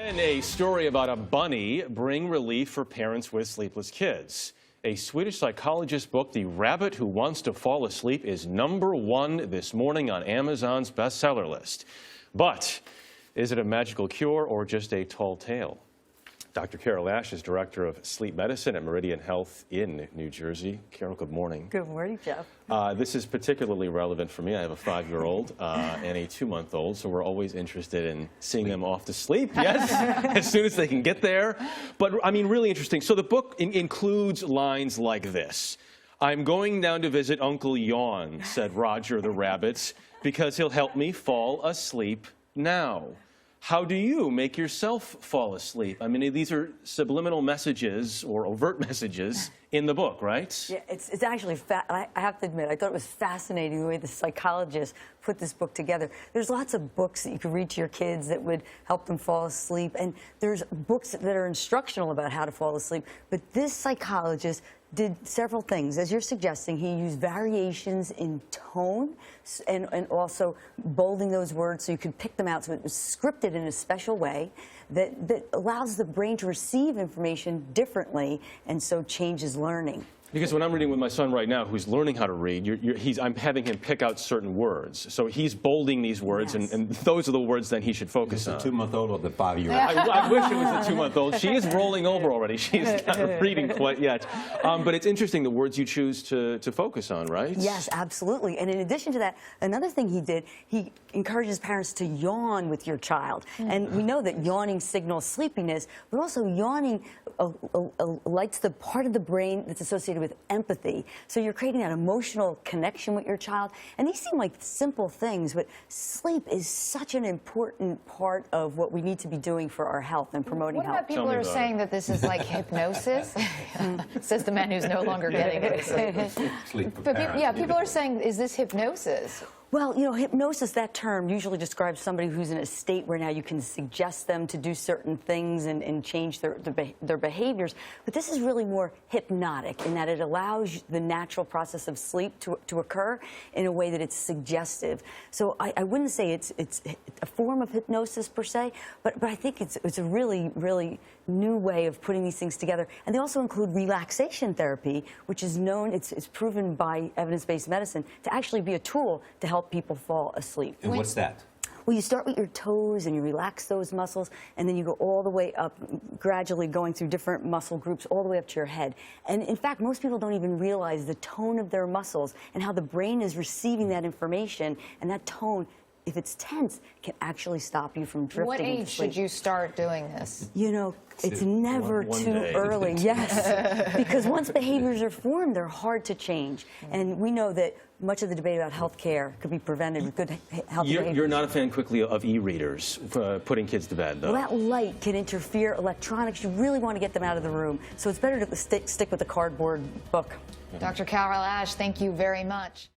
And a story about a bunny bring relief for parents with sleepless kids. A Swedish psychologist book, The Rabbit Who Wants to Fall Asleep, is #1 this morning on Amazon's bestseller list. But is it a magical cure or just a tall tale? Dr. Carol Ash is director of sleep medicine at Meridian Health in New Jersey. Carol, good morning. Good morning, Jeff. This is particularly relevant for me. I have a 5-year-old and a 2-month-old, so we're always interested in seeing them off to sleep, yes, as soon as they can get there. But, I mean, really interesting. So the book includes lines like this. "I'm going down to visit Uncle Yawn," said Roger the rabbit, "because he'll help me fall asleep now." How do you make yourself fall asleep? I mean, these are subliminal messages or overt messages in the book, right? Yeah, it's actually, I have to admit, I thought it was fascinating the way the psychologist put this book together. There's lots of books that you could read to your kids that would help them fall asleep, and there's books that are instructional about how to fall asleep. But this psychologist did several things. As you're suggesting, he used variations in tone and also bolding those words so you could pick them out. So it was scripted in a special way that allows the brain to receive information differently and so changes learning. Because when I'm reading with my son right now, who's learning how to read, I'm having him pick out certain words. So he's bolding these words, yes. and those are the words that he should focus on. The 2-month-old or the 5-year-old? I wish it was the 2-month-old. She is rolling over already. She's not reading quite yet. But it's interesting the words you choose to focus on, right? Yes, absolutely. And in addition to that, another thing he did, he encourages parents to yawn with your child. And we know that yawning signals sleepiness, but also yawning lights the part of the brain that's associated with empathy. So you're creating that emotional connection with your child. And these seem like simple things, but sleep is such an important part of what we need to be doing for our health and promoting health. What about people who are saying that this is like hypnosis? Says the man who's no longer getting it. Sleep for But parents. people are saying, is this hypnosis? Well, you know, hypnosis, that term usually describes somebody who's in a state where now you can suggest them to do certain things and change their behaviors. But this is really more hypnotic in that it allows the natural process of sleep to occur in a way that it's suggestive. So I wouldn't say it's a form of hypnosis per se, but I think it's a really, really new way of putting these things together. And they also include relaxation therapy, which is known, it's proven by evidence-based medicine to actually be a tool to help people fall asleep. And what's that? Well, you start with your toes and you relax those muscles, and then you go all the way up, gradually going through different muscle groups all the way up to your head. And in fact, most people don't even realize the tone of their muscles and how the brain is receiving that information, and that tone, if it's tense, can actually stop you from drifting. What age into sleep. should you start doing this? You know, it's never one too day. early, yes. Because once behaviors are formed, they're hard to change. And we know that much of the debate about health care could be prevented with good health behaviors. You're not a fan quickly of e-readers putting kids to bed, though. Well, that light can interfere, electronics, you really want to get them out of the room. So it's better to stick with the cardboard book. Dr. Carol Ash, thank you very much.